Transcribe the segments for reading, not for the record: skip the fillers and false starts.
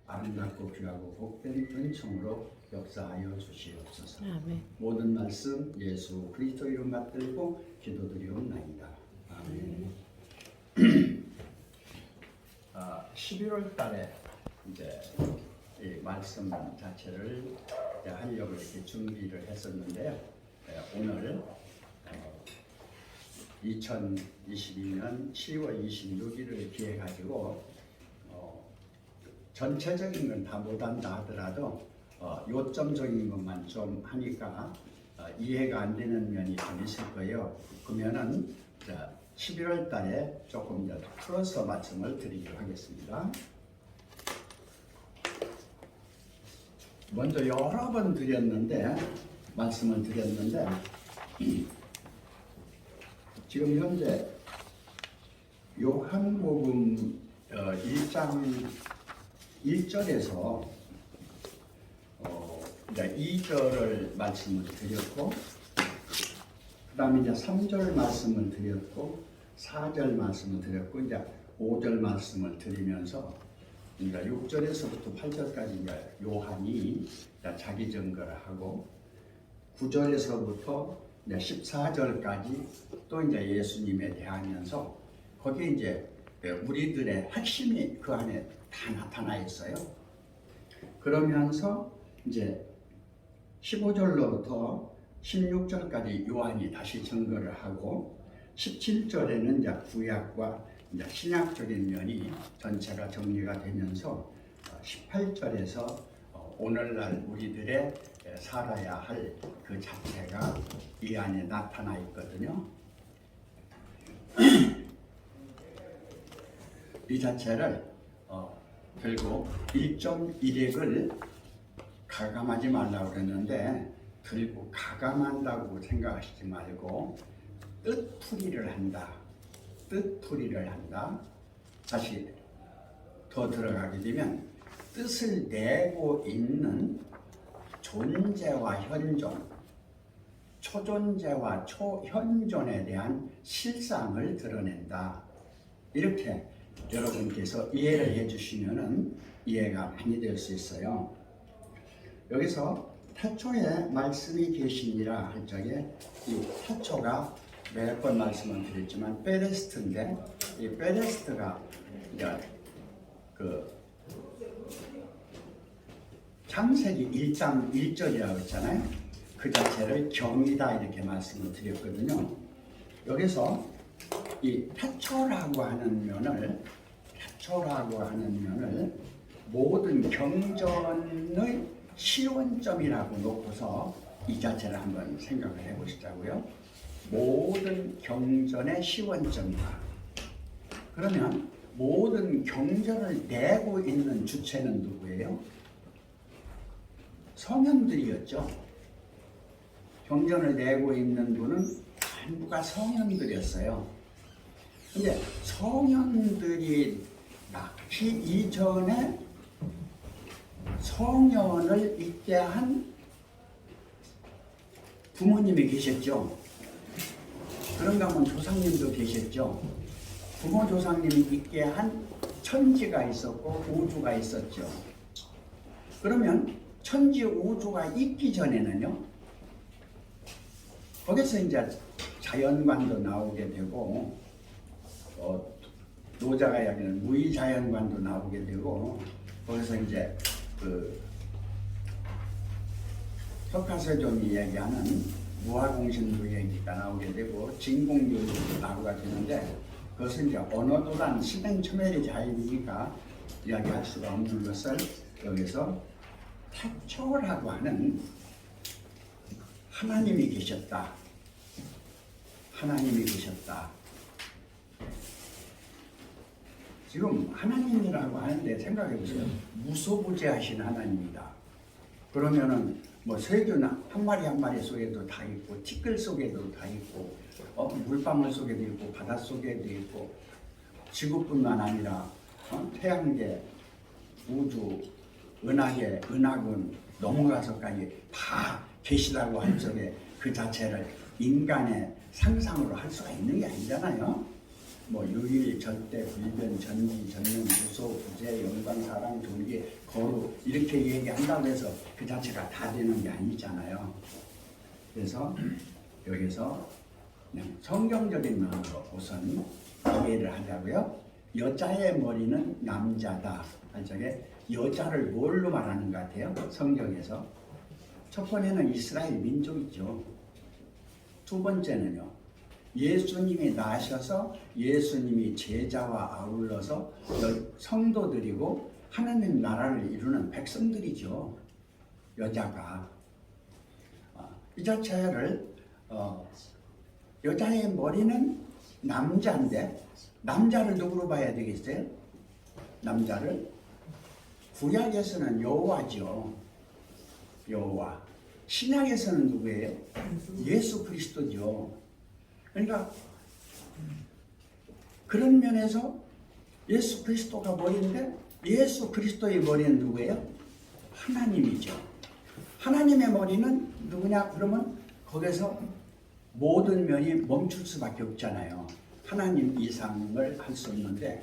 아름답고 귀하고 복된 은총으로 역사하여 주시옵소서. 아멘. 모든 말씀 예수 그리스도 이름 받들고 기도드리옵나이다. 아멘. 11월 달에 이제 이 말씀 자체를 이제 하려고 이렇게 준비를 했었는데요. 오늘 2022년 10월 26일을 기해 가지고 전체적인 건 다 못한다 하더라도 요점적인 것만 좀 하니까 이해가 안 되는 면이 좀 있을 거예요. 그러면은 11월 달에 조금 더 풀어서 말씀을 드리도록 하겠습니다. 먼저 여러 번 말씀을 드렸는데 지금 현재 요한복음 1장 1절에서 이제 2절을 말씀을 드렸고, 그 다음에 이제 3절 말씀을 드렸고, 4절 말씀을 드렸고, 이제 5절 말씀을 드리면서 이제 6절에서부터 8절까지 이제 요한이 이제 자기 증거를 하고, 9절에서부터 이제 14절까지 또 이제 예수님에 대하면서 거기에 이제 우리들의 핵심이 그 안에 다 나타나 있어요. 그러면서 이제 15절로부터 16절까지 요한이 다시 증거를 하고 17절에는 이제 구약과 이제 신약적인 면이 전체가 정리가 되면서 18절에서 오늘날 우리들의 살아야 할 그 자체가 이 안에 나타나 있거든요. 이 자체를 결국 1.1핵을 가감하지 말라고 그랬는데 결국 가감한다고 생각하시지 말고 뜻풀이를 한다. 다시 더 들어가게 되면 뜻을 내고 있는 존재와 현존, 초존재와 초현존에 대한 실상을 드러낸다. 이렇게 여러분께서 이해를 해주시면은 이해가 많이 될 수 있어요. 여기서 태초에 말씀이 계시니라 할 적에 이 태초가 몇 번 말씀을 드렸지만 페레스트인데 이 페레스트가 이제 그 창세기 1장 1절이라고 했잖아요. 그 자체를 경이다 이렇게 말씀을 드렸거든요. 여기서 이 태초라고 하는 면을 모든 경전의 시원점이라고 놓고서 이 자체를 한번 생각을 해보시자고요. 모든 경전의 시원점이다. 그러면 모든 경전을 내고 있는 주체는 누구예요? 성현들이었죠. 경전을 내고 있는 분은 전부가 성현들이었어요. 근데 성현들이 낳기 이전에 성현을 있게 한 부모님이 계셨죠. 그런가 하면 조상님도 계셨죠. 부모 조상님이 있게 한 천지가 있었고 우주가 있었죠. 그러면 천지 우주가 있기 전에는요, 거기서 이제 자연관도 나오게 되고 노자가 이야기하는 무의자연관도 나오게 되고 거기서 이제 그 석가세존이 이야기하는 무화공신도 얘기가 나오게 되고 진공유도 나오게 되는데 그것은 이제 언어도란 시댕초멸의 자연이니까 이야기할 수가 없는 것을 여기서 태초라고 하는 하나님이 계셨다. 지금 하나님이라고 하는데 생각해 보세요. 무소부재하신 하나님이다. 그러면은 뭐 세균 한 마리 한 마리 속에도 다 있고 티끌 속에도 다 있고 물방울 속에도 있고 바다 속에도 있고 지구뿐만 아니라 태양계, 우주, 은하계, 은하군 넘어가서까지 다 계시다고 할 적에 그 자체를 인간의 상상으로 할 수가 있는 게 아니잖아요. 뭐 유일, 절대, 불변, 전지, 전능, 무소, 부재, 영광, 사랑, 존귀, 거룩 이렇게 얘기한다고 해서 그 자체가 다 되는 게 아니잖아요. 그래서 여기서 그냥 성경적인 면으로 우선 이해를 하자고요. 여자의 머리는 남자다 할 적에 여자를 뭘로 말하는 것 같아요? 성경에서 첫 번째는 이스라엘 민족이죠. 두 번째는요, 예수님이 나셔서 예수님이 제자와 아울러서 성도들이고 하나님 나라를 이루는 백성들이죠. 여자가 이 자체를 여자의 머리는 남자인데 남자를 누구로 봐야 되겠어요? 남자를 구약에서는 여호와죠. 여호와. 신약에서는 누구예요? 예수 그리스도죠. 그러니까 그런 면에서 예수 그리스도가 머리인데 예수 그리스도의 머리는 누구예요? 하나님이죠. 하나님의 머리는 누구냐? 그러면 거기서 모든 면이 멈출 수밖에 없잖아요. 하나님 이상을 할 수 없는데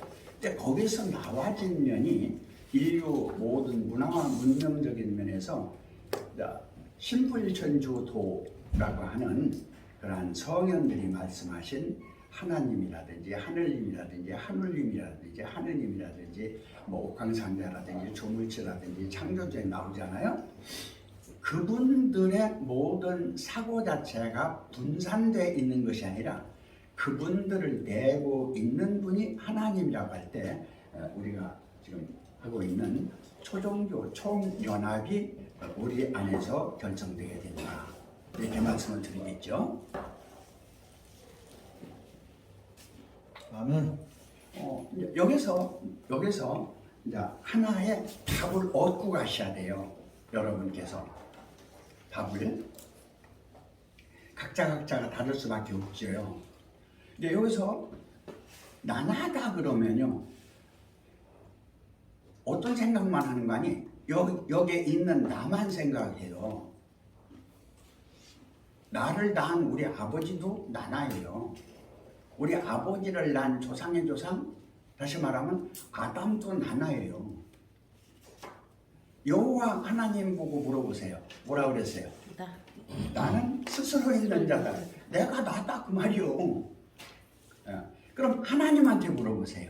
거기서 나와진 면이 인류 모든 문화와 문명적인 면에서 신불천주도라고 하는 그러한 성현들이 말씀하신 하나님이라든지 하늘님이라든지 하늘님이라든지 하느님이라든지 뭐 옥황상제라든지 조물치라든지 창조주에 나오잖아요. 그분들의 모든 사고 자체가 분산되어 있는 것이 아니라 그분들을 내고 있는 분이 하나님이라고 할 때 우리가 지금 하고 있는 초종교 총연합이 우리 안에서 결정되게 된다. 이렇게 말씀을 드리겠죠. 아멘. 여기서 이제 하나의 답을 얻고 가셔야 돼요. 여러분께서 답을 각자가 다를 수밖에 없죠. 근데 여기서 나나다 그러면요, 어떤 생각만 하는 거 아니? 여기에 있는 나만 생각해요. 나를 낳은 우리 아버지도 나나예요. 우리 아버지를 낳은 조상의 조상, 다시 말하면 아담도 나나예요. 여호와 하나님 보고 물어보세요. 뭐라 그랬어요? 나는 스스로 있는 자다. 내가 나다 그 말이요. 그럼 하나님한테 물어보세요.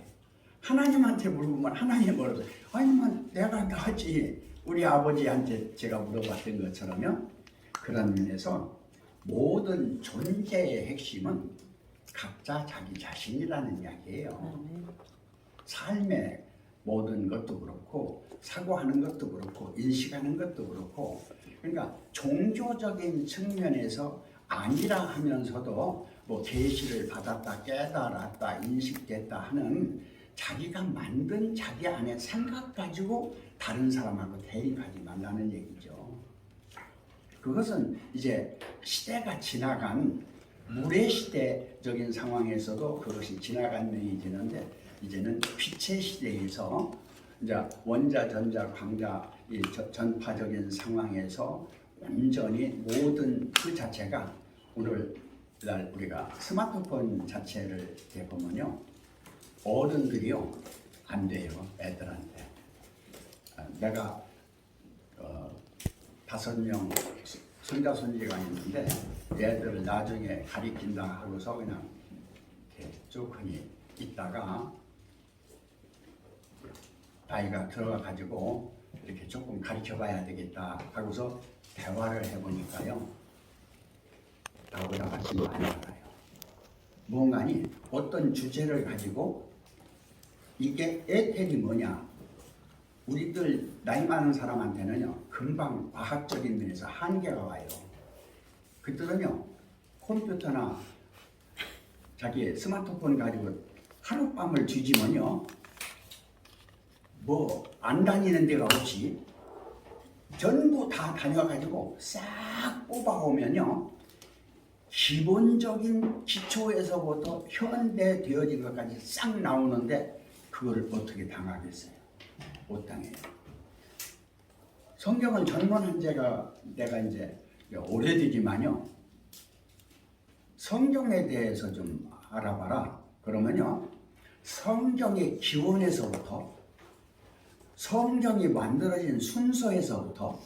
하나님한테 물어보면 하나님 뭐라고 해요? 아니면 내가 나지. 우리 아버지한테 제가 물어봤던 것처럼요. 그런 면에서 모든 존재의 핵심은 각자 자기 자신이라는 이야기예요. 삶의 모든 것도 그렇고 사고하는 것도 그렇고 인식하는 것도 그렇고, 그러니까 종교적인 측면에서 아니라 하면서도 뭐 계시를 받았다, 깨달았다, 인식됐다 하는 자기가 만든 자기 안에 생각 가지고 다른 사람하고 대립하지 말라는 얘기죠. 그것은 이제 시대가 지나간 물의 시대적인 상황에서도 그것이 지나간 면이 되는데, 이제는 빛의 시대에서 이제 원자, 전자, 광자 이 전파적인 상황에서 완전히 모든 그 자체가 오늘날 우리가 스마트폰 자체를 보면요, 어른들이요 안 돼요. 애들한테 내가 5명 손자 손지가 있는데 애들을 나중에 가리킨다 하고서 그냥 이렇게 쭉 흔히 있다가 나이가 들어가 가지고 이렇게 조금 가르쳐 봐야 되겠다 하고서 대화를 해보니까요, 나보다 훨씬 많이 알아요. 뭔가니 어떤 주제를 가지고 이게 혜택이 뭐냐, 우리들 나이 많은 사람한테는요 금방 과학적인 면에서 한계가 와요. 그들은요 컴퓨터나 자기 스마트폰 가지고 하룻밤을 뒤지면요 뭐 안 다니는 데가 없이 전부 다 다녀가지고 싹 뽑아오면요 기본적인 기초에서부터 현대되어진 것까지 싹 나오는데 그걸 어떻게 당하겠어요? 못 당해요. 성경을 전문한 제가 내가 이제 오래되지만요 성경에 대해서 좀 알아봐라 그러면요 성경의 기원에서부터 성경이 만들어진 순서에서부터,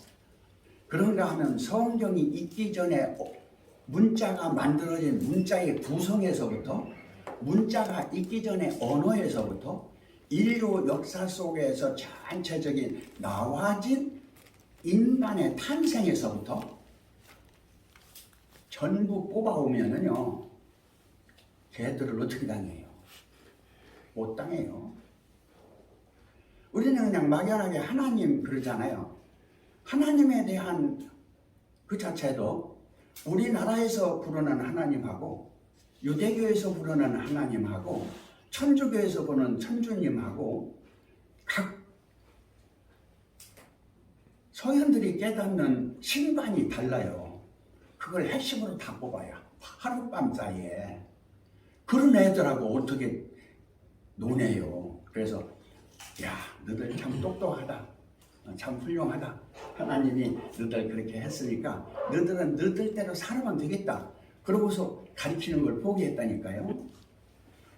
그런가 하면 성경이 있기 전에 문자가 만들어진 문자의 구성에서부터, 문자가 있기 전에 언어에서부터, 인류 역사 속에서 전체적인 나와진 인간의 탄생에서부터 전부 뽑아오면은요, 걔들을 어떻게 당해요? 못 당해요. 우리는 그냥 막연하게 하나님 그러잖아요. 하나님에 대한 그 자체도 우리나라에서 부르는 하나님하고, 유대교에서 부르는 하나님하고, 천주교에서 보는 천주님하고, 각 서현들이 깨닫는 신관이 달라요. 그걸 핵심으로 다 뽑아야 하룻밤 사이에. 그런 애들하고 어떻게 노네요. 그래서 야, 너들 참 똑똑하다, 참 훌륭하다, 하나님이 너들 그렇게 했으니까 너들은 너들대로 살아면 되겠다, 그러고서 가르치는 걸 포기했다니까요.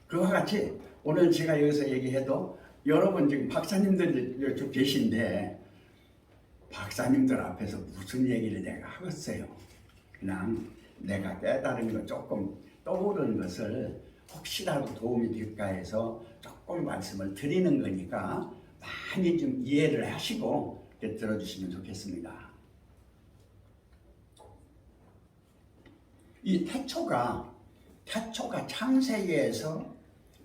그와 같이 오늘 제가 여기서 얘기해도 여러분 지금 박사님들 좀 계신데, 박사님들 앞에서 무슨 얘기를 내가 하겠어요. 그냥 내가 깨달은 거 조금 떠오르는 것을 혹시라도 도움이 될까 해서 조금 말씀을 드리는 거니까 많이 좀 이해를 하시고 들어주시면 좋겠습니다. 이 태초가 창세기에서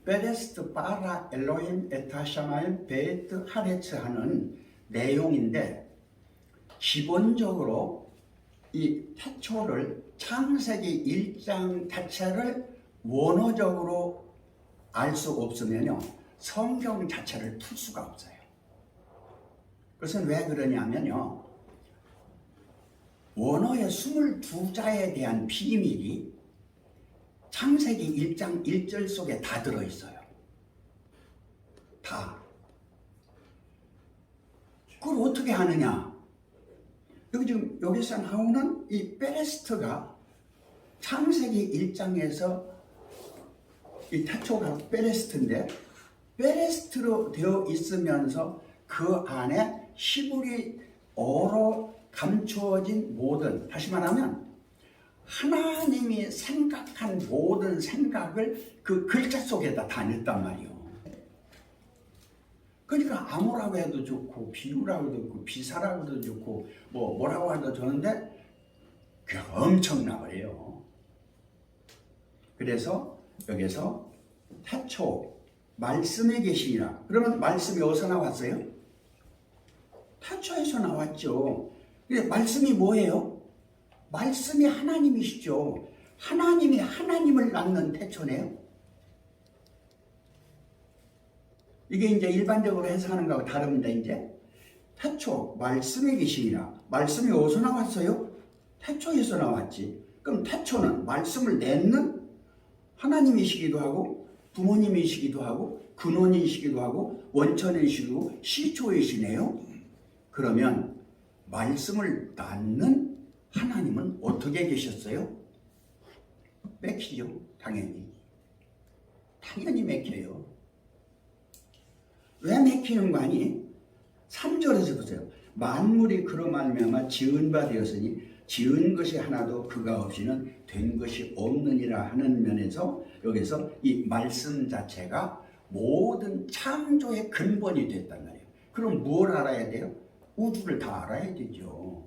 베레스트 바라 엘로힘 에타샤마일 베트 하레츠 하는 내용인데, 기본적으로 이 태초를, 창세기 1장 자체를 원어적으로 알 수 없으면요, 성경 자체를 풀 수가 없어요. 그것은 왜 그러냐면요, 원어의 22자에 대한 비밀이 창세기 1장 1절 속에 다 들어있어요. 다. 그걸 어떻게 하느냐? 여기서 나오는 이 베레스트가 창세기 1장에서 이 태초가 베레스트인데, 베레스트로 되어 있으면서 그 안에 히브리어로 감추어진 모든, 다시 말하면 하나님이 생각한 모든 생각을 그 글자 속에다 다 넣었단 말이에요. 그러니까 아무라고 해도 좋고, 비유라고 해도 좋고, 비사라고 해도 좋고, 뭐라고 해도 좋은데 그게 엄청나 버려요. 그래서 여기서 태초 말씀에 계시니라. 그러면 말씀이 어디서 나왔어요? 태초에서 나왔죠. 근데 말씀이 뭐예요? 말씀이 하나님이시죠. 하나님이 하나님을 낳는 태초네요. 이게 이제 일반적으로 해석하는 거하고 다릅니다. 이제 태초 말씀에 계시니라. 말씀이 어디서 나왔어요? 태초에서 나왔지. 그럼 태초는 말씀을 냈는 하나님이시기도 하고, 부모님이시기도 하고, 근원이시기도 하고, 원천이시고, 시초이시네요. 그러면 말씀을 낳는 하나님은 어떻게 계셨어요? 맥히죠. 당연히 맥혀요. 왜 맥히는 거 아니? 3절에서 보세요. 만물이 그로 말미암아 지은 바 되었으니 지은 것이 하나도 그가 없이는 된 것이 없느니라 하는 면에서, 여기서 이 말씀 자체가 모든 창조의 근본이 됐단 말이에요. 그럼 뭘 알아야 돼요? 우주를 다 알아야 되죠.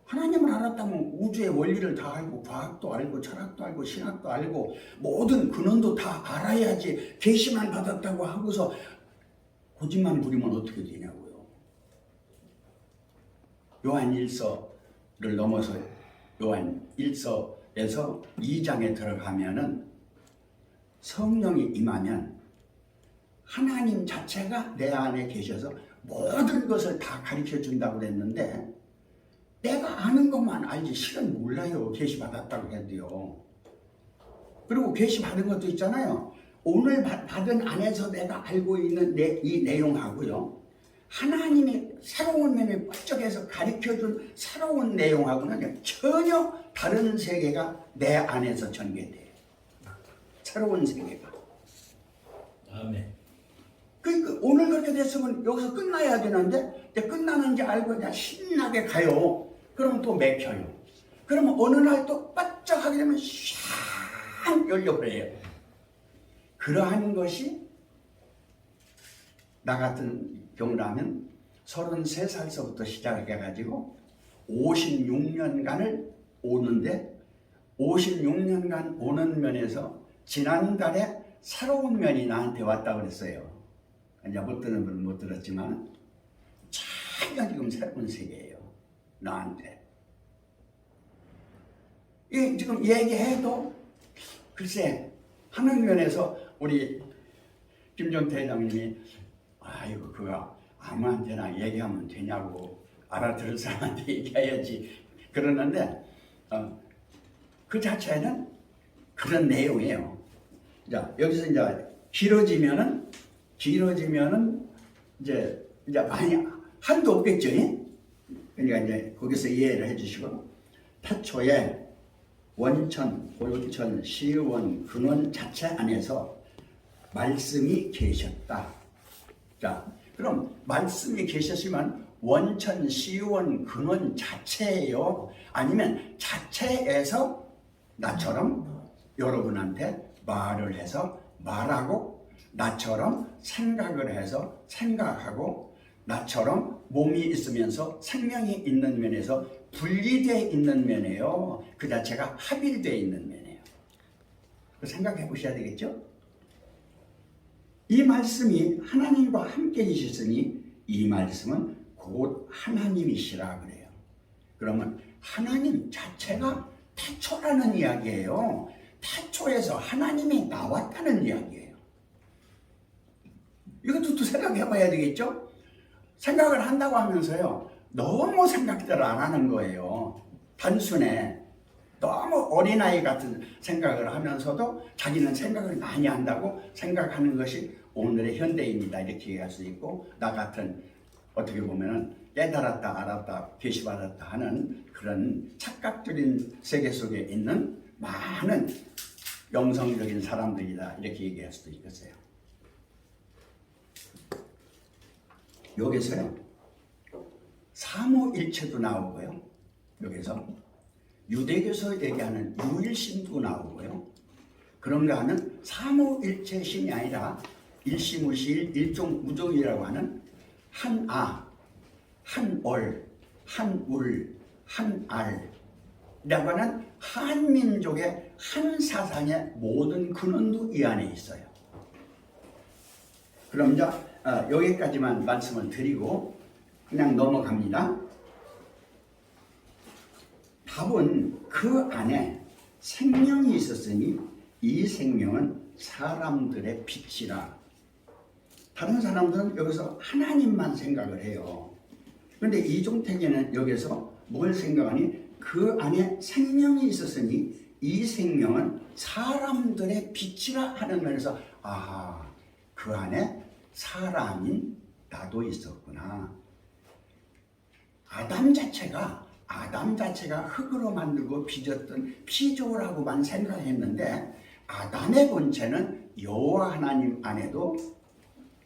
하나님을 알았다면 우주의 원리를 다 알고, 과학도 알고, 철학도 알고, 신학도 알고, 모든 근원도 다 알아야지. 계시만 받았다고 하고서 고집만 부리면 어떻게 되냐고요. 요한 1서를 넘어서 요한 1서에서 2장에 들어가면은 성령이 임하면 하나님 자체가 내 안에 계셔서 모든 것을 다 가르쳐 준다고 그랬는데, 내가 아는 것만 알지 실은 몰라요. 계시 받았다고 해도요. 그리고 계시 받은 것도 있잖아요. 오늘 받은 안에서 내가 알고 있는 이 내용하고요, 하나님이 새로운 면을 번쩍해서 가르쳐준 새로운 내용하고는 전혀 다른 세계가 내 안에서 전개돼요. 새로운 세계가. 아멘. 그러니까 오늘 그렇게 됐으면 여기서 끝나야 되는데 이제 끝나는지 알고 그냥 신나게 가요. 그러면 또 맥혀요. 그러면 어느 날 또 바짝 하게 되면 샥 열려버려요. 그러한 것이 나 같은 경우라면 33살서부터 시작해가지고 56년간을 오는데 56년간 오는 면에서 지난달에 새로운 면이 나한테 왔다고 그랬어요. 이제 못 듣는 분은 못 들었지만 전혀 지금 새로운 세계예요. 나한테. 이 지금 얘기해도 글쎄 하는 면에서 우리 김종태 회장님이 아이고 그거 아무한테나 얘기하면 되냐고 알아들을 사람한테 얘기해야지 그러는데 그 자체는 그런 내용이에요. 자 여기서 이제 길어지면은 이제 많이 한도 없겠죠. 그러니까 이제 거기서 이해를 해주시고 태초에 원천, 본천, 시원, 근원 자체 안에서 말씀이 계셨다. 자, 그럼 말씀이 계셨으면 원천, 시원, 근원 자체예요? 아니면 자체에서 나처럼 여러분한테 말을 해서 말하고 나처럼 생각을 해서 생각하고 나처럼 몸이 있으면서 생명이 있는 면에서 분리되어 있는 면이에요. 그 자체가 합일되어 있는 면이에요. 생각해 보셔야 되겠죠? 이 말씀이 하나님과 함께 계셨으니 이 말씀은 곧 하나님이시라 그래요. 그러면 하나님 자체가 태초라는 이야기예요. 태초에서 하나님이 나왔다는 이야기예요. 이것도 또 생각해 봐야 되겠죠? 생각을 한다고 하면서요. 너무 생각들을 안 하는 거예요. 단순해. 너무 어린아이 같은 생각을 하면서도 자기는 생각을 많이 한다고 생각하는 것이 오늘의 현대입니다. 이렇게 얘기할 수 있고 나 같은 어떻게 보면 깨달았다 알았다 계시받았다 하는 그런 착각적인 세계 속에 있는 많은 영성적인 사람들이다 이렇게 얘기할 수도 있겠어요. 여기서요 삼위일체도 나오고요. 여기서 유대교에서 얘기하는 유일신도 나오고요. 그런가 하는 삼위일체신이 아니라 일시무실 일종무종이라고 하는 한아, 한월, 한울, 한알이라고 하는 한민족의 한 사상의 모든 근원도 이 안에 있어요. 그럼 이제 여기까지만 말씀을 드리고 그냥 넘어갑니다. 답은 그 안에 생명이 있었으니 이 생명은 사람들의 빛이라. 다른 사람들은 여기서 하나님만 생각을 해요. 그런데 이종택에는 여기서 뭘 생각하니? 그 안에 생명이 있었으니 이 생명은 사람들의 빛이라 하는 면에서 그 안에 사람인 나도 있었구나. 아담 자체가 흙으로 만들고 빚었던 피조라고만 생각했는데 아담의 본체는 여호와 하나님 안에도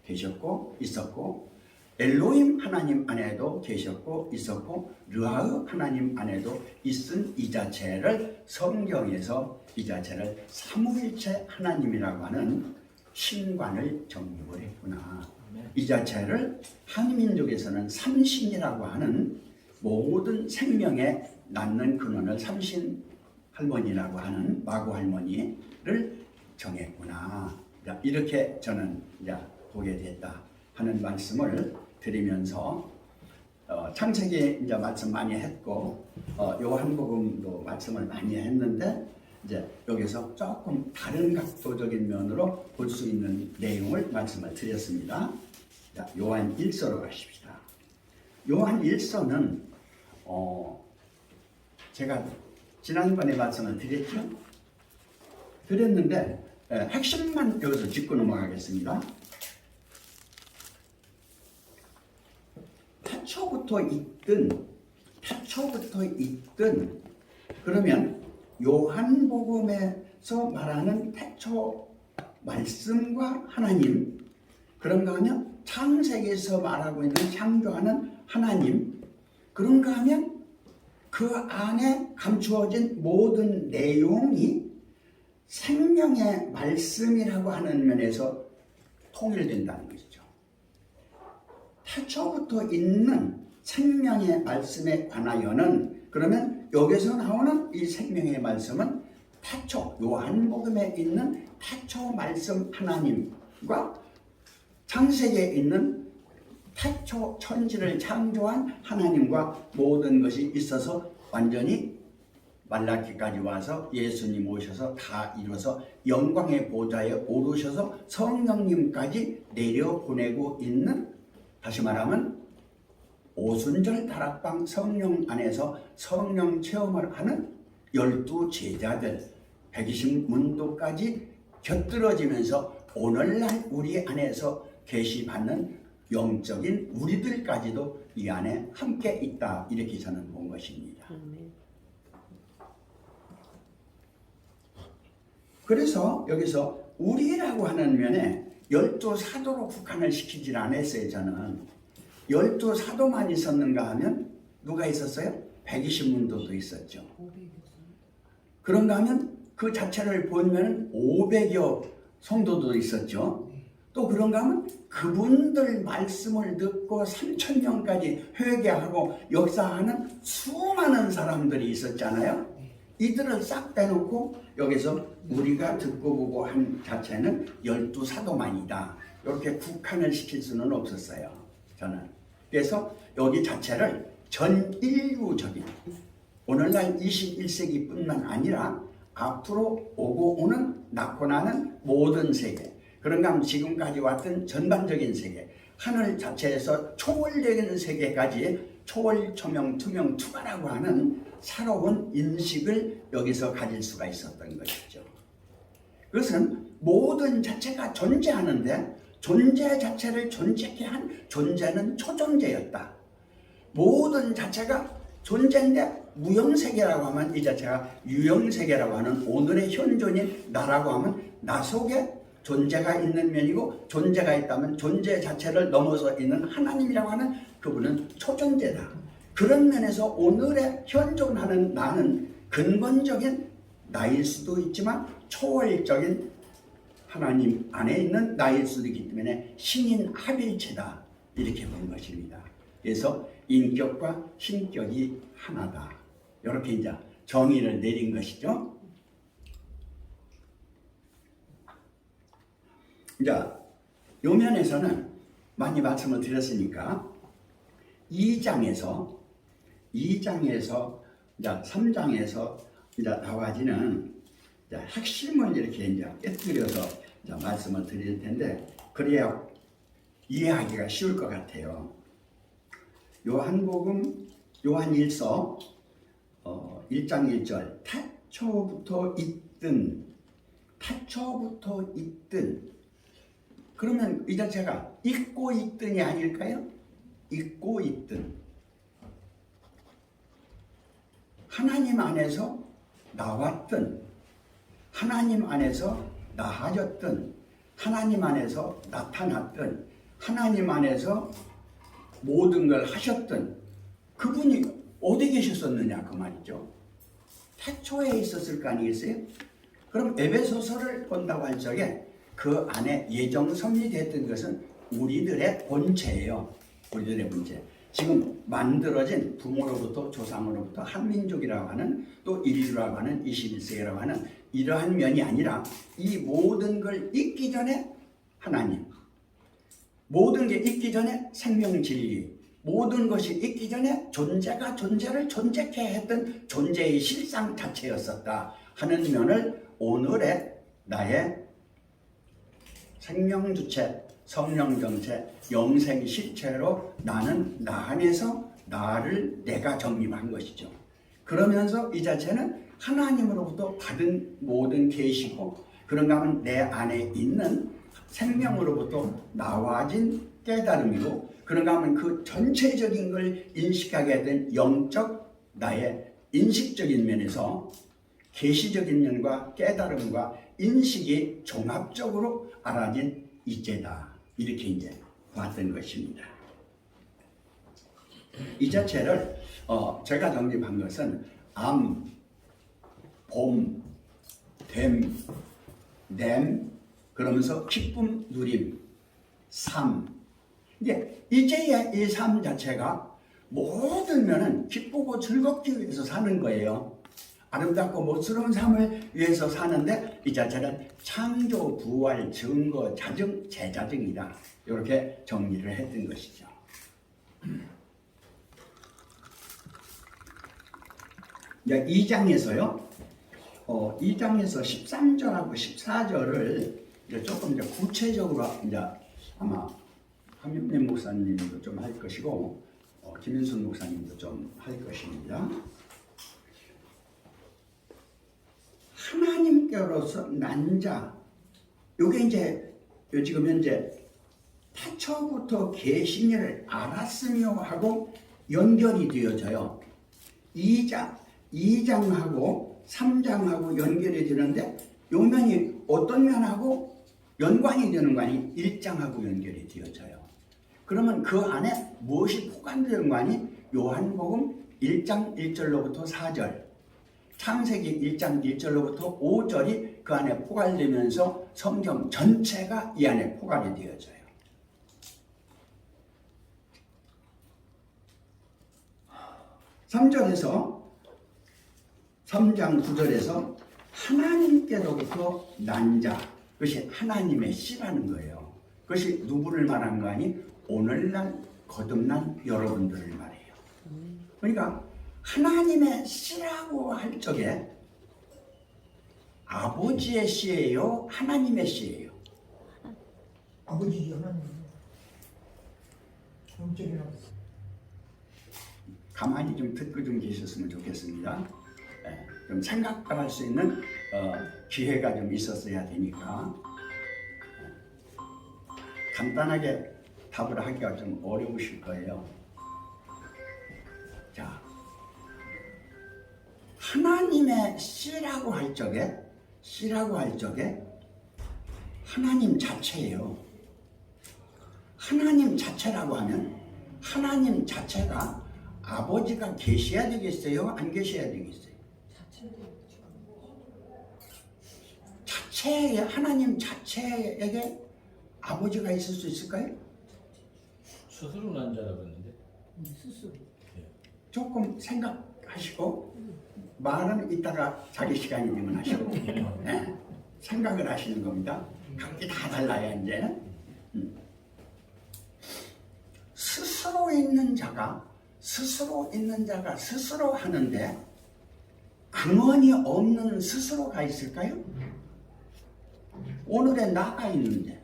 계셨고 있었고 엘로힘 하나님 안에도 계셨고 있었고 르하흐 하나님 안에도 있은 이 자체를 성경에서 이 자체를 삼위일체 하나님이라고 하는 신관을 정립을 했구나. 이 자체를 한민족에서는 삼신이라고 하는 모든 생명에 낳는 근원을 삼신 할머니라고 하는 마구 할머니를 정했구나. 이렇게 저는 보게 됐다 하는 말씀을 드리면서 창세기 이제 말씀 많이 했고 요한복음도 말씀을 많이 했는데 이제 여기서 조금 다른 각도적인 면으로 볼 수 있는 내용을 말씀을 드렸습니다. 자, 요한 1서로 가십시다. 요한 1서는 제가 지난번에 말씀을 드렸는데 핵심만 여기서 짚고 넘어가겠습니다. 태초부터 있든 그러면 요한복음에서 말하는 태초 말씀과 하나님 그런가 하면 창세기에서 말하고 있는 창조하는 하나님, 그런가 하면 그 안에 감추어진 모든 내용이 생명의 말씀이라고 하는 면에서 통일된다는 것이죠. 태초부터 있는 생명의 말씀에 관하여는, 그러면 여기서 나오는 이 생명의 말씀은 태초, 요한복음에 있는 태초 말씀 하나님과 창세기에 있는 태초 천지를 창조한 하나님과 모든 것이 있어서 완전히 말라기까지 와서 예수님 오셔서 다 이뤄서 영광의 보좌에 오르셔서 성령님까지 내려보내고 있는, 다시 말하면 오순절 다락방 성령 안에서 성령 체험을 하는 12 제자들 120문도까지 곁들어지면서 오늘날 우리 안에서 계시받는 영적인 우리들까지도 이 안에 함께 있다, 이렇게 저는 본 것입니다. 그래서 여기서 우리라고 하는 면에 12사도로 국한을 시키질 않았어요. 저는 12사도만 있었는가 하면 누가 있었어요? 120문도도 있었죠. 그런가 하면 그 자체를 보면 500여 성도도 있었죠. 또 그런가 하면 그분들 말씀을 듣고 3,000명까지 회개하고 역사하는 수많은 사람들이 있었잖아요. 이들을 싹 빼놓고 여기서 우리가 듣고 보고 한 자체는 12사도만이다, 이렇게 국한을 시킬 수는 없었어요, 저는. 그래서 여기 자체를 전 인류적인, 오늘날 21세기뿐만 아니라 앞으로 오고 오는 낳고 나는 모든 세계, 그런가 하면 지금까지 왔던 전반적인 세계, 하늘 자체에서 초월적인 세계까지 초월, 초명, 투명, 투가라고 하는 새로운 인식을 여기서 가질 수가 있었던 것이죠. 그것은 모든 자체가 존재하는데 존재 자체를 존재케 한 존재는 초존재였다. 모든 자체가 존재인데 무형세계라고 하면 이 자체가 유형세계라고 하는 오늘의 현존인 나라고 하면 나 속에 존재가 있는 면이고, 존재가 있다면 존재 자체를 넘어서 있는 하나님이라고 하는 그분은 초존재다. 그런 면에서 오늘의 현존하는 나는 근본적인 나일 수도 있지만 초월적인 하나님 안에 있는 나일 수도 있기 때문에 신인 합일체다, 이렇게 본 것입니다. 그래서 인격과 신격이 하나다, 이렇게 이제 정의를 내린 것이죠. 이제 요 면에서는 많이 말씀을 드렸으니까 2장에서 이제 3장에서 이제 나와지는 이제 핵심을 이렇게 이제 깨뜨려서 이제 말씀을 드릴 텐데, 그래야 이해하기가 쉬울 것 같아요. 요한복음 요한일서 1장 1절 태초부터 있든, 그러면 이 자체가 있고 있든이 아닐까요? 있고 있든, 하나님 안에서 나왔든, 하나님 안에서 나아졌든, 하나님 안에서 나타났든, 하나님 안에서 모든 걸 하셨든, 그분이 어디 계셨었느냐 그 말이죠. 태초에 있었을 거 아니겠어요? 그럼 에베소서를 본다고 할 적에 그 안에 예정 섭리됐던 것은 우리들의 본체예요. 우리들의 본체. 지금 만들어진 부모로부터 조상으로부터 한민족이라고 하는, 또 인류라고 하는 21세기라고 하는 이러한 면이 아니라 이 모든 걸 있기 전에 하나님, 모든 게 있기 전에 생명 진리, 모든 것이 있기 전에 존재가 존재를 존재케 했던 존재의 실상 자체였었다 하는 면을 오늘의 나의 생명주체, 성령정체, 영생실체로 나는 나 안에서 나를 내가 정립한 것이죠. 그러면서 이 자체는 하나님으로부터 받은 모든 계시고, 그런가 하면 내 안에 있는 생명으로부터 나와진 깨달음이고, 그런가 하면 그 전체적인 걸 인식하게 된 영적 나의 인식적인 면에서 계시적인 면과 깨달음과 인식이 종합적으로 알아진 이제다, 이렇게 이제 봤던 것입니다. 이 자체를 제가 정립한 것은 암, 봄, 됨, 냄, 그러면서 기쁨, 누림, 삶. 이제 이제야 이 삶 자체가 모든 면은 기쁘고 즐겁기 위해서 사는 거예요. 아름답고 멋스러운 삶을 위해서 사는데 이 자체는 창조, 부활, 증거, 자증, 재자증이다. 이렇게 정리를 했던 것이죠. 이제 2장에서요. 2장에서 13절하고 14절을 이제 조금 이제 구체적으로 이제 아마 한명래 목사님도 좀 할 것이고 김윤순 목사님도 좀 할 것입니다. 하나님께로서 난 자, 요게 이제 지금 현재 태초부터 계시니를 알았으며 하고 연결이 되어져요. 2장하고 3장하고 연결이 되는데 요 면이 어떤 면하고 연관이 되는 거 아니 1장하고 연결이 되어져요. 그러면 그 안에 무엇이 포함되는 거 아니 요한복음 1장 1절로부터 4절, 창세기 1장 1절로부터 5절이 그 안에 포괄되면서 성경 전체가 이 안에 포괄이 되어져요. (3절에서) 3장 9절에서 하나님께로부터 난 자, 그것이 하나님의 씨라는 거예요. 그것이 누구를 말하는 거 아니? 오늘날 거듭난 여러분들을 말해요. 그러니까 하나님의 씨라고 할 적에 아버지의 씨예요? 하나님의 씨예요? 아버지 하나님. 영적인 아버지. 가만히 좀 듣고 좀 계셨으면 좋겠습니다. 좀 생각할 수 있는 기회가 좀 있었어야 되니까 간단하게 답을 하기가 좀 어려우실 거예요. 자, 하나님의 씨라고 할 적에 하나님 자체예요. 하나님 자체라고 하면 하나님 자체가 아버지가 계셔야 되겠어요? 안 계셔야 되겠어요? 하나님 자체에게 아버지가 있을 수 있을까요? 스스로 난 자라고 했는데. 스스로. 조금 생각하시고 말은 이따가 자기 시간이 되면 하시고 네, 생각을 하시는 겁니다. 각기 다 달라요 이제는. 스스로 있는 자가 스스로 하는데 근원이 없는 스스로가 있을까요? 오늘의 나가 있는데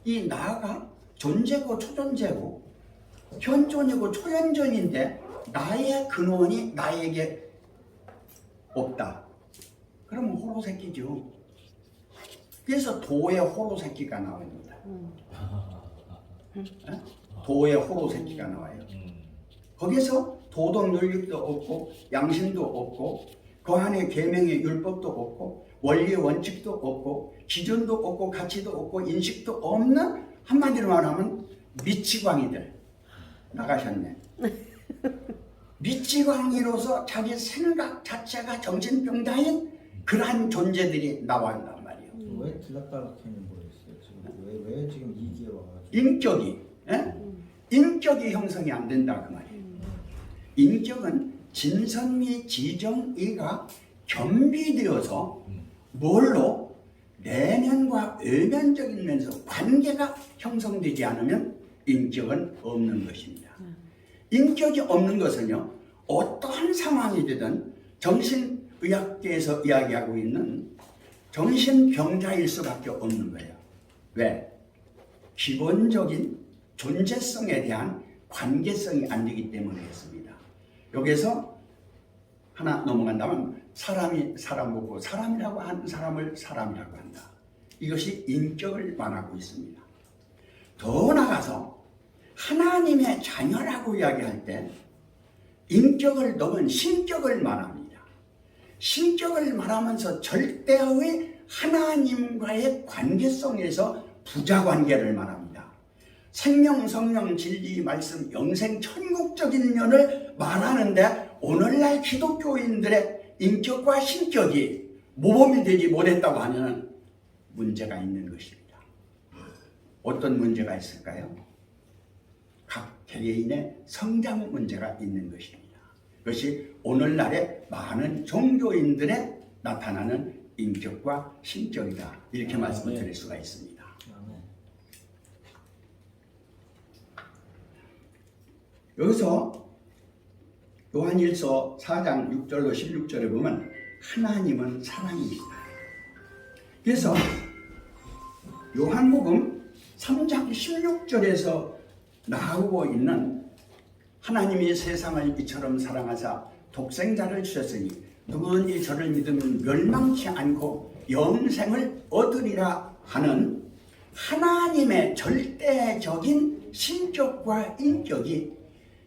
이 나가 존재고 초존재고 현존이고 초현존인데 나의 근원이 나에게 없다. 그러면 호로새끼죠. 그래서 도의 호로새끼가 나옵니다. 도의 호로새끼가 나와요. 거기서 도덕 윤리도 없고 양심도 없고 그 안에 계명의 율법도 없고 원리의 원칙도 없고 기준도 없고 가치도 없고 인식도 없는, 한마디로 말하면 미치광이들 나가셨네. 미치광이로서 자기 생각 자체가 정신병자인 그러한 존재들이 나와있단 말이에요. 왜 들락달락하는 모르겠어요. 지금 왜 지금 이게 와가지고 인격이 형성이 안 된다 그 말이에요. 인격은 진선미 지정이가 겸비되어서 뭘로? 내면과 외면적인 면에서 관계가 형성되지 않으면 인격은 없는 것입니다. 인격이 없는 것은요, 어떠한 상황이 되든 정신의학계에서 이야기하고 있는 정신병자일 수밖에 없는 거예요. 왜? 기본적인 존재성에 대한 관계성이 안 되기 때문에 그렇습니다. 여기서 하나 넘어간다면 사람이 사람 보고 사람이라고 하는 사람을 사람이라고 한다. 이것이 인격을 말하고 있습니다. 더 나아가서 하나님의 자녀라고 이야기할 때 인격을 넘은 신격을 말합니다. 신격을 말하면서 절대의 하나님과의 관계성에서 부자 관계를 말합니다. 생명, 성령, 진리, 말씀, 영생, 천국적인 면을 말하는데 오늘날 기독교인들의 인격과 신격이 모범이 되지 못했다고 하면 문제가 있는 것입니다. 어떤 문제가 있을까요? 각 개개인의 성장 문제가 있는 것입니다. 그것이 오늘날의 많은 종교인들의 나타나는 인격과 신격이다. 이렇게 말씀을 드릴 수가 있습니다. 여기서 요한일서 4장 6절로 16절에 보면 하나님은 사랑이시다. 그래서 요한복음 3장 16절에서 나오고 있는 하나님이 세상을 이처럼 사랑하사 독생자를 주셨으니 누구든지 저를 믿으면 멸망치 않고 영생을 얻으리라 하는 하나님의 절대적인 신격과 인격이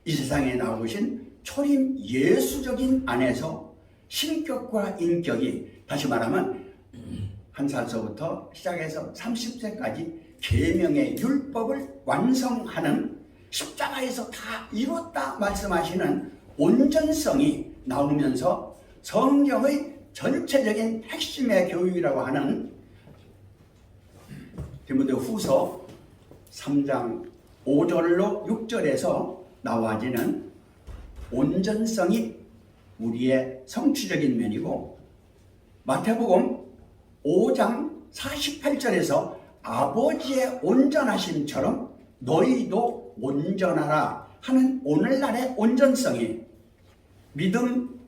이 세상에 나오신 초림 예수적인 안에서 신격과 인격이 다시 말하면 한 살서부터 시작해서 30세까지 계명의 율법을 완성하는 십자가에서 다 이뤘다 말씀하시는 온전성이 나오면서 성경의 전체적인 핵심의 교육이라고 하는 디모데후서 3장 5절로 6절에서 나와지는 온전성이 우리의 성취적인 면이고, 마태복음 5장 48절에서 아버지의 온전하심처럼 너희도 온전하라 하는 오늘날의 온전성이 믿음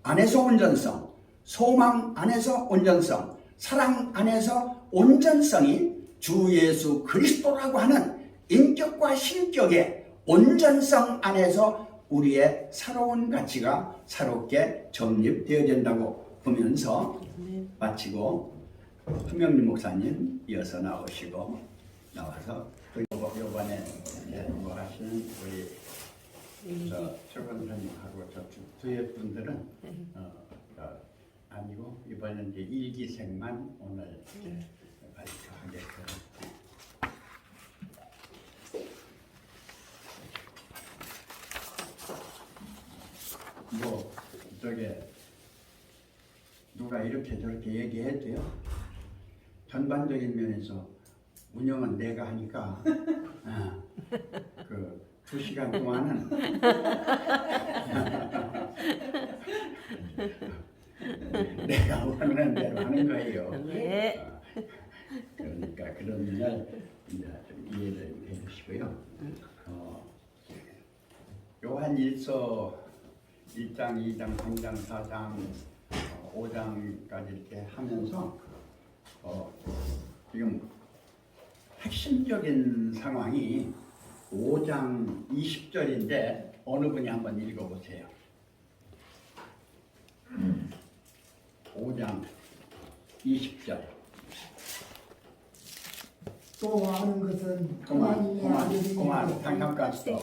안에서 온전성, 소망 안에서 온전성, 사랑 안에서 온전성이 주 예수 그리스도라고 하는 인격과 신격의 온전성 안에서 우리의 새로운 가치가 새롭게 정립되어진다고 보면서 마치고 한명림 목사님 이어서 나오시고 나와서 또 이번에 뭐 하시는 우리 최건사님하고 저 뒤에 분들은 아니고 이번에 이제 일기생만 오늘 발표하겠어요. 뭐 저게 누가 이렇게 저렇게 얘기해도요, 전반적인 면에서 운영은 내가 하니까 그 2시간 동안은 내가 원하는 대로 하는 거예요. 네. 그러니까 그런 면을 이제 좀 이해를 해주시고요. 요한일서 1장, 2장, 3장, 4장, 5장까지 이렇게 하면서 지금 핵심적인 상황이 5장 20절인데 어느 분이 한번 읽어보세요. 5장 20절. 또 아는 것은 하나님의 아들이 잠깐까지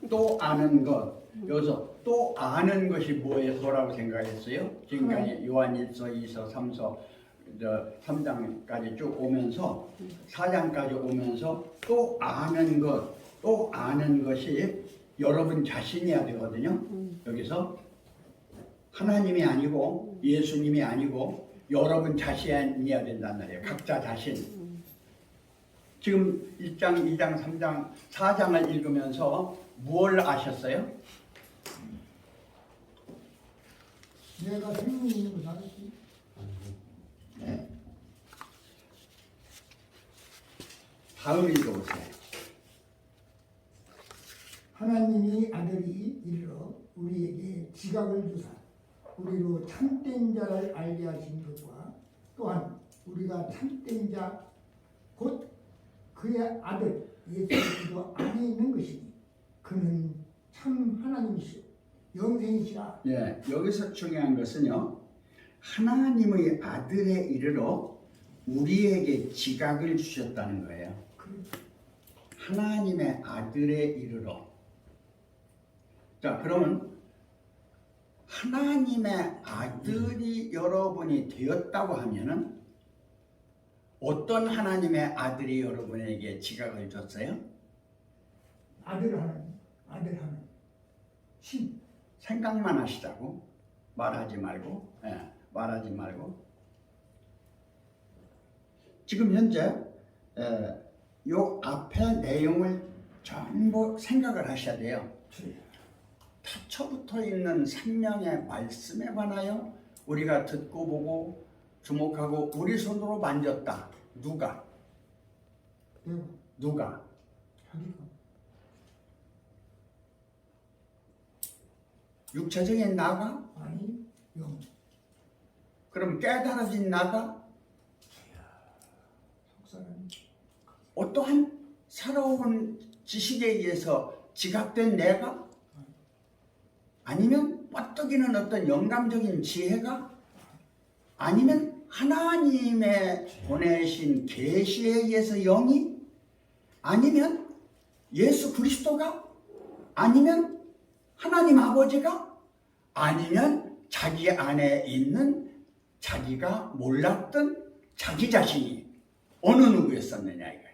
또 아는 것. 여기서 또 아는 것이 뭐라고 생각했어요? 지금까지 요한일서, 2서, 3서, 3장까지 쭉 오면서 4장까지 오면서 또 아는 것, 또 아는 것이 여러분 자신이어야 되거든요. 여기서 하나님이 아니고 예수님이 아니고 여러분 자신이어야 된단 말이에요. 각자 자신. 지금 1장, 2장, 3장, 4장을 읽으면서 무엇을 아셨어요? 내가 생명이 있는 거 알았지? 네. 다음 읽어보세요. 하나님이 아들이 이르러 우리에게 지각을 주사 우리로 참된 자를 알게 하신 것과 또한 우리가 참된 자 곧 그의 아들 예수 그리스도 안에 있는 것이니 그는 참 하나님이시오 영생이시라. 예, 여기서 중요한 것은요, 하나님의 아들에 이르러 우리에게 지각을 주셨다는 거예요. 하나님의 아들에 이르러. 자, 그러면 하나님의 아들이 여러분이 되었다고 하면은 어떤 하나님의 아들이 여러분에게 지각을 줬어요? 아들 하나, 신. 생각만 하시자고. 말하지 말고. 말하지 말고. 지금 현재 요 앞에 내용을 전부 생각을 하셔야 돼요. 태초부터 있는 생명의 말씀에 관하여 우리가 듣고 보고 주목하고 우리 손으로 만졌다. 누가? 내가 누가? 자기가 육체적인 나가? 아니 영. 그럼 깨달아진 나가? 속사람. 어떠한 새로운 지식에 의해서 지각된 내가? 아니면 뻗어기는 어떤 영감적인 지혜가? 아니면 하나님의 보내신 계시에 의해서 영이? 아니면 예수 그리스도가? 아니면 하나님 아버지가? 아니면 자기 안에 있는 자기가 몰랐던 자기 자신이 어느 누구였었느냐 이거예요.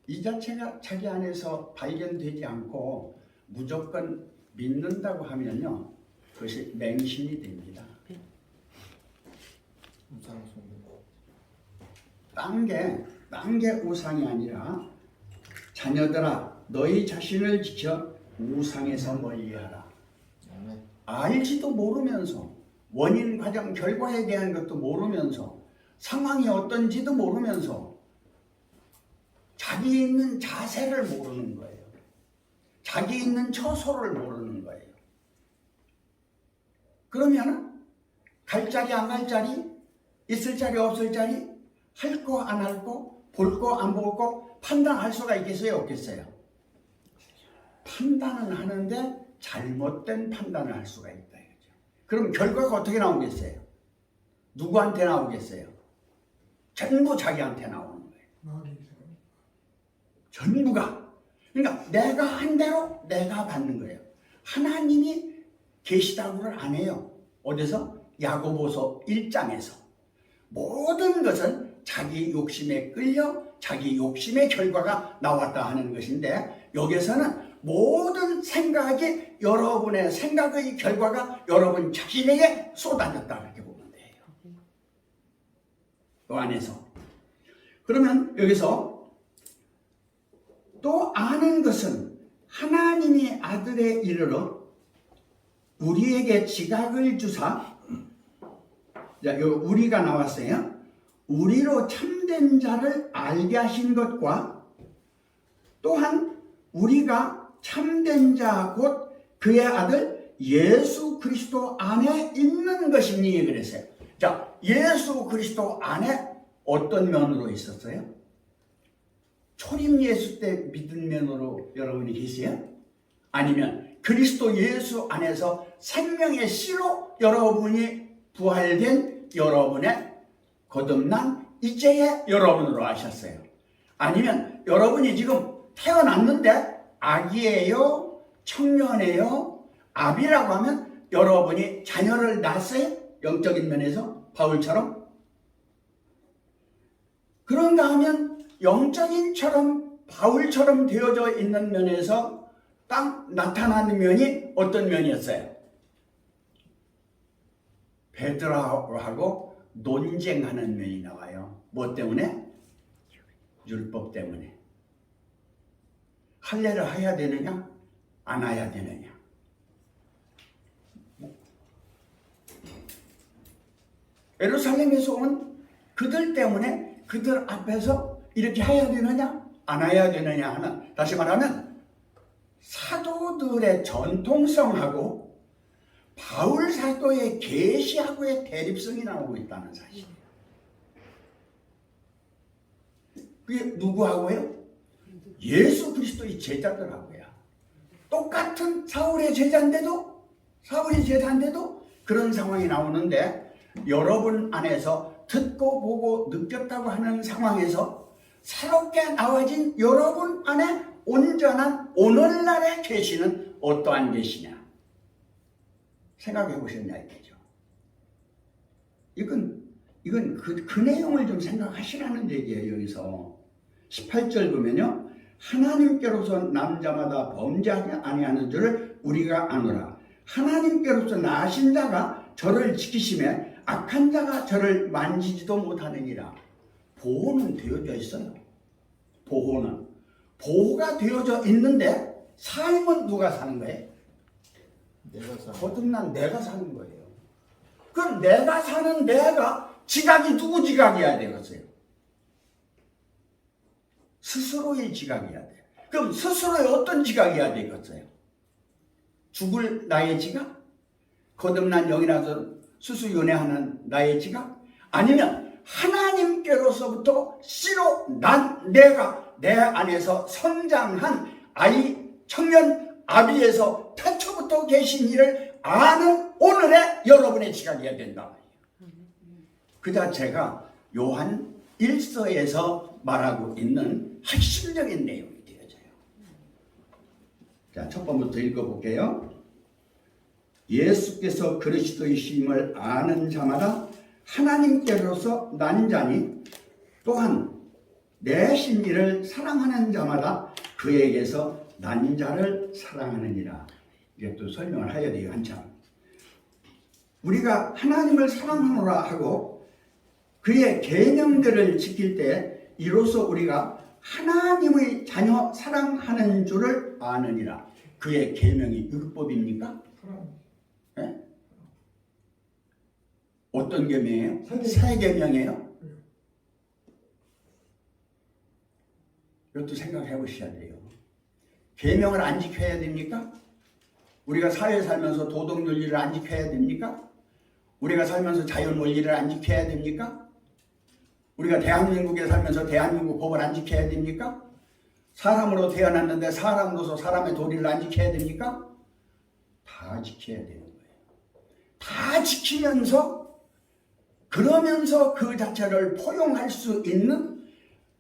이 자체가 자기 안에서 발견되지 않고 무조건 믿는다고 하면요, 그것이 맹신이 됩니다. 우상 숭배. 딴 게 우상이 아니라 자녀들아 너희 자신을 지켜 우상에서 멀리하라. 아멘. 알지도 모르면서 원인 과정 결과에 대한 것도 모르면서 상황이 어떤지도 모르면서 자기 있는 자세를 모르는 거예요. 자기 있는 처소를 모르는 거예요. 그러면 갈 자리 안 갈 자리, 있을 자리 없을 자리, 할 거 안 할 거, 볼 거 안 볼 거 판단할 수가 있겠어요 없겠어요? 판단은 하는데 잘못된 판단을 할 수가 있다 이거죠. 그럼 결과가 어떻게 나오겠어요? 누구한테 나오겠어요? 전부 자기한테 나오는 거예요. 마귀에서. 전부가. 그러니까 내가 한 대로 내가 받는 거예요. 하나님이 계시다고를 안 해요. 어디서? 야고보서 1장에서. 모든 것은 자기 욕심에 끌려 자기 욕심의 결과가 나왔다 하는 것인데, 여기서는 모든 생각이 여러분의 생각의 결과가 여러분 자신에게 쏟아졌다 그렇게 보면 돼요. 그 안에서. 그러면 여기서 또 아는 것은 하나님이 아들에 이르러 우리에게 지각을 주사, 자, 요 우리가 나왔어요. 우리로 참된 자를 알게 하신 것과 또한 우리가 참된 자 곧 그의 아들 예수 그리스도 안에 있는 것이니 그랬어요. 자, 예수 그리스도 안에 어떤 면으로 있었어요? 초림 예수 때 믿은 면으로 여러분이 계세요? 아니면 그리스도 예수 안에서 생명의 씨로 여러분이 부활된 여러분의 거듭난 이제의 여러분으로 하셨어요? 아니면 여러분이 지금 태어났는데 아기예요? 청년이에요? 아비라고 하면 여러분이 자녀를 낳았어요? 영적인 면에서 바울처럼? 그런가 하면 영적인처럼 바울처럼 되어져 있는 면에서 딱 나타나는 면이 어떤 면이었어요? 베드로하고 논쟁하는 면이 나와요. 뭐 때문에? 율법 때문에. 할례를 해야 되느냐? 안 해야 되느냐? 예루살렘에서 온 그들 때문에 그들 앞에서 이렇게 해야 되느냐? 안 해야 되느냐 하는, 다시 말하면 사도들의 전통성하고 바울 사도의 계시하고의 대립성이 나오고 있다는 사실. 그게 누구하고요? 예수 그리스도의 제자들하고요. 똑같은 사울의 제자인데도 그런 상황이 나오는데, 여러분 안에서 듣고 보고 느꼈다고 하는 상황에서 새롭게 나와진 여러분 안에 온전한 오늘날의 계시는 어떠한 계시냐 생각해 보셨냐 이거죠. 이건 그 내용을 좀 생각하시라는 얘기예요. 여기서 18절 보면요, 하나님께로서 남자마다 범죄하지 아니하는 줄을 우리가 아노라. 하나님께로서 나신 자가 저를 지키심에 악한 자가 저를 만지지도 못하느니라. 보호는 되어져 있어요. 보호가 되어져 있는데 삶은 누가 사는 거예요? 내가 사. 거듭난 내가 사는 거예요. 그럼 내가 사는 내가 지각이 누구 지각이어야 되겠어요? 스스로의 지각이어야 돼. 그럼 스스로의 어떤 지각이어야 되겠어요? 죽을 나의 지각? 거듭난 영이라서 수수연애하는 나의 지각? 아니면 하나님께로서부터 씨로 난 내가 내 안에서 성장한 아이 청년 아비에서 태초부터 계신 이를 아는 오늘의 여러분의 지각이어야 된다. 그 자체가 요한 1서에서 말하고 있는 핵심적인 내용이 되어져요. 자, 첫 번부터 읽어볼게요. 예수께서 그리스도이심을 아는 자마다 하나님께로서 난 자니, 또한 내신 이를 사랑하는 자마다 그에게서 난 자를 사랑하느니라. 이게 또 설명을 해야 돼요. 한참. 우리가 하나님을 사랑하노라 하고 그의 계명들을 지킬 때 이로써 우리가 하나님의 자녀 사랑하는 줄을 아느니라. 그의 계명이 율법입니까? 네? 어떤 계명이에요? 새 계명이에요? 이것도 생각해 보셔야 돼요. 계명을 안 지켜야 됩니까? 우리가 사회에 살면서 도덕 윤리를 안 지켜야 됩니까? 우리가 살면서 자연 원리를 안 지켜야 됩니까? 우리가 대한민국에 살면서 대한민국 법을 안 지켜야 됩니까? 사람으로 태어났는데 사람으로서 사람의 도리를 안 지켜야 됩니까? 다 지켜야 되는 거예요. 다 지키면서, 그러면서 그 자체를 포용할 수 있는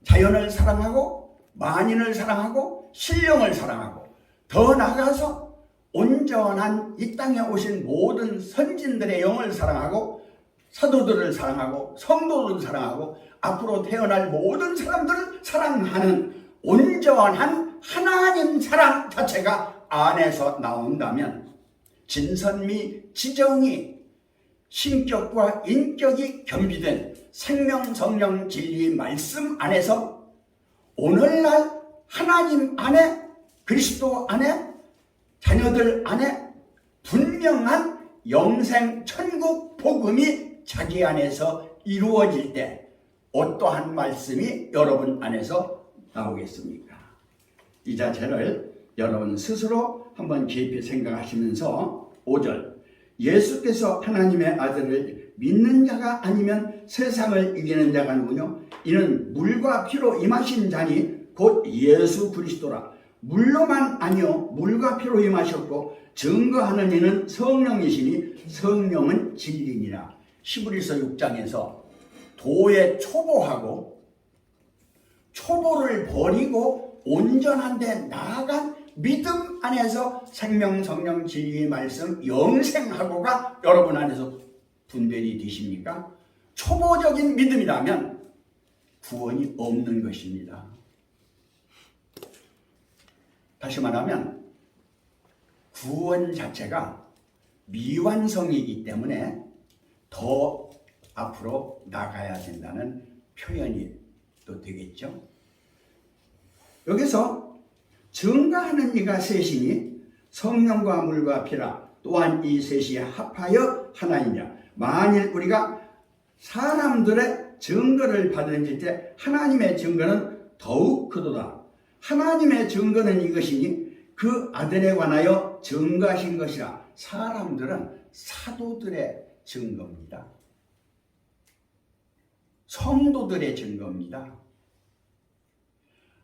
자연을 사랑하고 만인을 사랑하고 신령을 사랑하고 더 나아가서 온전한 이 땅에 오신 모든 선진들의 영을 사랑하고 사도들을 사랑하고 성도들을 사랑하고 앞으로 태어날 모든 사람들을 사랑하는 온전한 하나님 사랑 자체가 안에서 나온다면 진선미 지정이 신격과 인격이 겸비된 생명 성령 진리 말씀 안에서 오늘날 하나님 안에 그리스도 안에 자녀들 안에 분명한 영생 천국 복음이 자기 안에서 이루어질 때 어떠한 말씀이 여러분 안에서 나오겠습니까? 이 자체를 여러분 스스로 한번 깊이 생각하시면서 5절 예수께서 하나님의 아들을 믿는 자가 아니면 세상을 이기는 자가 누구뇨? 이는 물과 피로 임하신 자니 곧 예수 그리스도라. 물로만 아니요 물과 피로 임하셨고 증거하는 이는 성령이시니 성령은 진리니라. 히브리서 6장에서 도에 초보하고 초보를 버리고 온전한 데 나아간 믿음 안에서 생명 성령 진리 말씀 영생하고가 여러분 안에서 분별이 되십니까? 초보적인 믿음이라면 구원이 없는 것입니다. 다시 말하면 구원 자체가 미완성이기 때문에 더 앞으로 나가야 된다는 표현이 또 되겠죠. 여기서 증거하는 이가 셋이니 성령과 물과 피라. 또한 이 셋이 합하여 하나이냐. 만일 우리가 사람들의 증거를 받을 때 하나님의 증거는 더욱 크도다. 하나님의 증거는 이것이니 그 아들에 관하여 증거하신 것이라. 사람들은 사도들의 증거입니다. 성도들의 증거입니다.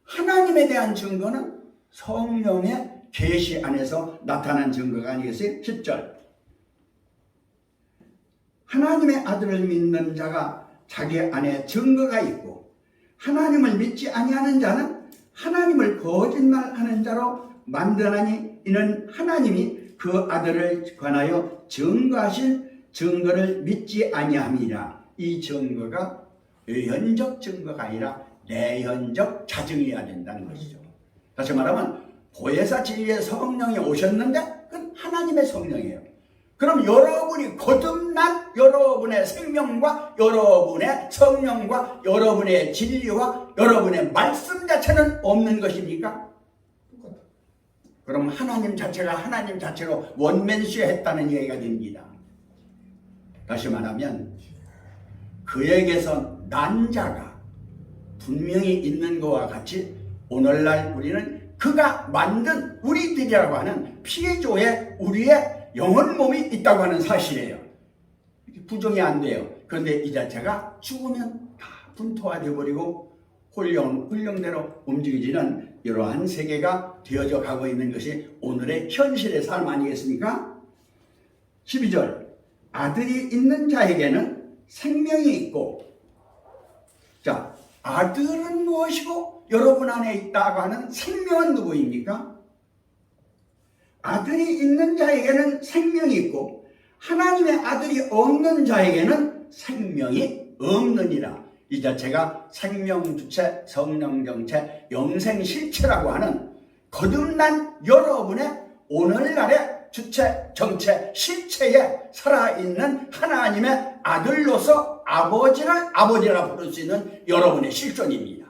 하나님에 대한 증거는 성령의 계시 안에서 나타난 증거가 아니겠어요? 10절 하나님의 아들을 믿는 자가 자기 안에 증거가 있고 하나님을 믿지 아니하는 자는 하나님을 거짓말하는 자로 만드나니 이는 하나님이 그 아들을 관하여 증거하신 증거를 믿지 아니함이라. 이 증거가 외현적 증거가 아니라 내현적 자증이어야 된다는 것이죠. 다시 말하면 보혜사 진리의 성령이 오셨는데 그건 하나님의 성령이에요. 그럼 여러분이 거듭난 여러분의 생명과 여러분의 성령과 여러분의 진리와 여러분의 말씀 자체는 없는 것입니까? 그럼 하나님 자체가 하나님 자체로 원맨시했다는 얘기가 됩니다. 다시 말하면 그에게서 난 자가 분명히 있는 것과 같이 오늘날 우리는 그가 만든 우리들이라고 하는 피조의 우리의 영혼 몸이 있다고 하는 사실이에요. 부정이 안 돼요. 그런데 이 자체가 죽으면 다 분토화되어 버리고 훌령대로 움직이지는 이러한 세계가 되어져 가고 있는 것이 오늘의 현실의 삶 아니겠습니까? 12절 아들이 있는 자에게는 생명이 있고, 자, 아들은 무엇이고 여러분 안에 있다고 하는 생명은 누구입니까? 아들이 있는 자에게는 생명이 있고 하나님의 아들이 없는 자에게는 생명이 없느니라. 이 자체가 생명주체, 성령정체, 영생실체라고 하는 거듭난 여러분의 오늘날의 주체, 정체, 실체에 살아있는 하나님의 아들로서 아버지를 아버지라 부를 수 있는 여러분의 실존입니다.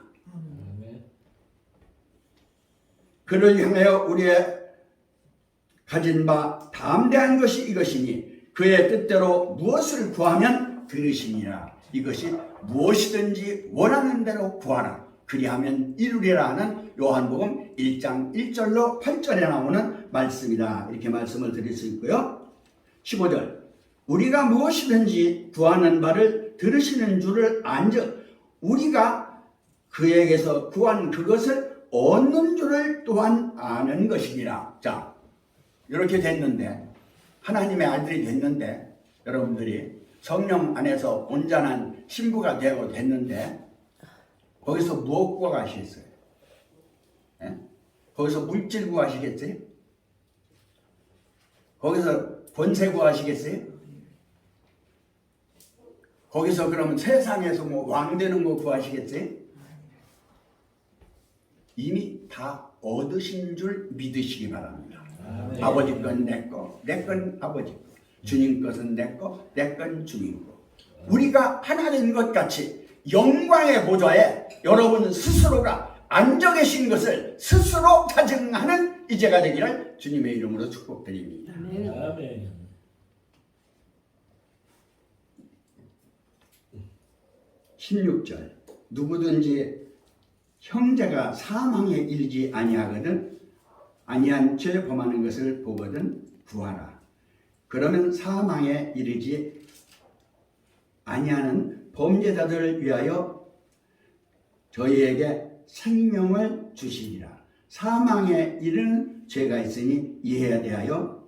그를 향하여 우리의 가진 바 담대한 것이 이것이니 그의 뜻대로 무엇을 구하면 들으시니라. 이것이 무엇이든지 원하는 대로 구하라. 그리하면 이루리라 하는 요한복음 1장 1절로 8절에 나오는 말씀이다. 이렇게 말씀을 드릴 수 있고요. 15절 우리가 무엇이든지 구하는 바를 들으시는 줄을 안즉 우리가 그에게서 구한 그것을 얻는 줄을 또한 아는 것이니라. 자, 이렇게 됐는데 하나님의 아들이 됐는데 여러분들이 성령 안에서 온전한 신부가 되고 됐는데 거기서 무엇 구하시겠어요? 예? 거기서 물질 구하시겠어요? 거기서 권세 구하시겠어요? 거기서 그러면 세상에서 뭐 왕 되는 거 구하시겠어요? 이미 다 얻으신 줄 믿으시기 바랍니다. 네. 아버지 건 내 거, 내 건 아버지 거, 주님 것은 내 거, 내 건 주님 거. 우리가 하나 된 것 같이 영광의 보좌에 여러분 스스로가 앉아 계신 것을 스스로 자증하는 이제가 되기를 주님의 이름으로 축복드립니다. 아멘. 16절 누구든지 형제가 사망에 이르지 아니하거든 아니한 죄 범하는 것을 보거든 구하라. 그러면 사망에 이르지 아니하는 범죄자들을 위하여 저희에게 생명을 주시리라. 사망에 이르는 죄가 있으니 이에 대하여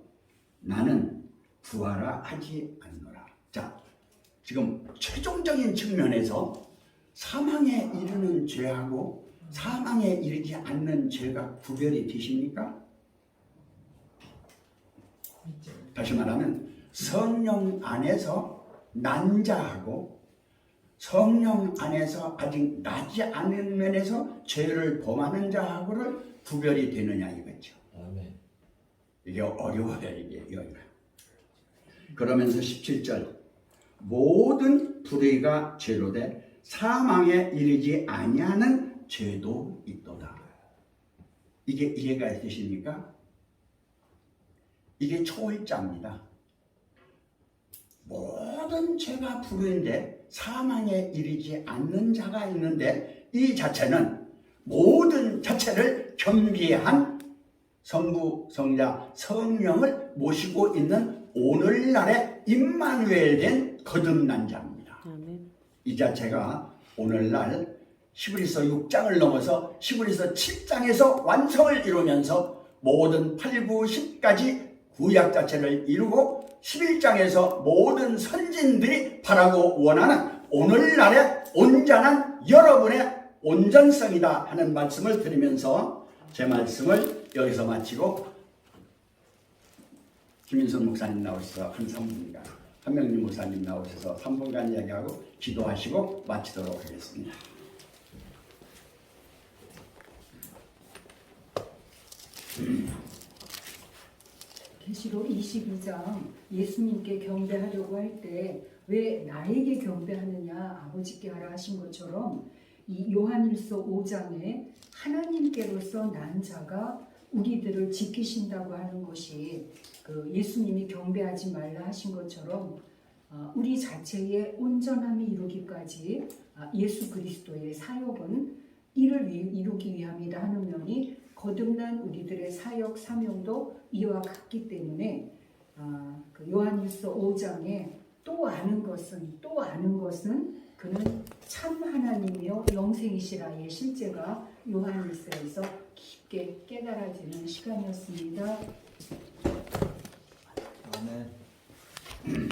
나는 구하라 하지 않노라. 자, 지금 최종적인 측면에서 사망에 이르는 죄하고 사망에 이르지 않는 죄가 구별이 되십니까? 다시 말하면 성령 안에서 난 자하고 성령 안에서 아직 나지 않은 면에서 죄를 범하는 자하고를 구별이 되느냐 이거죠. 아멘. 이게 어려워요. 이게 여기가. 그러면서 17절 모든 불의가 죄로 돼 사망에 이르지 아니하는 죄도 있도다. 이게 이해가 되십니까? 이게 초월자입니다. 모든 죄가 불의인데 사망에 이르지 않는 자가 있는데 이 자체는 모든 자체를 겸비한 성부, 성자, 성령을 모시고 있는 오늘날의 임마누엘 된 거듭난 자입니다. 이 자체가 오늘날 히브리서 6장을 넘어서 히브리서 7장에서 완성을 이루면서 모든 8, 9, 10까지 구약 자체를 이루고 11장에서 모든 선진들이 바라고 원하는 오늘날의 온전한 여러분의 온전성이다 하는 말씀을 드리면서 제 말씀을 여기서 마치고 김인선 목사님 나오셔서 한 3분간 한명림 목사님 나오셔서 3분간 이야기하고 기도하시고 마치도록 하겠습니다. 계시록 22장 예수님께 경배하려고 할 때 왜 나에게 경배하느냐 아버지께 하라 하신 것처럼 이 요한일서 5장에 하나님께로서 난 자가 우리들을 지키신다고 하는 것이 그 예수님이 경배하지 말라 하신 것처럼 우리 자체의 온전함이 이루기까지 예수 그리스도의 사역은 이를 이루기 위함이다 하는 면이 거듭난 우리들의 사역 사명도 이와 같기 때문에 그 요한일서 5장에 또 아는 것은 그는 참 하나님이요 영생이시라의 실제가 요한일서에서 깊게 깨달아지는 시간이었습니다. 아멘.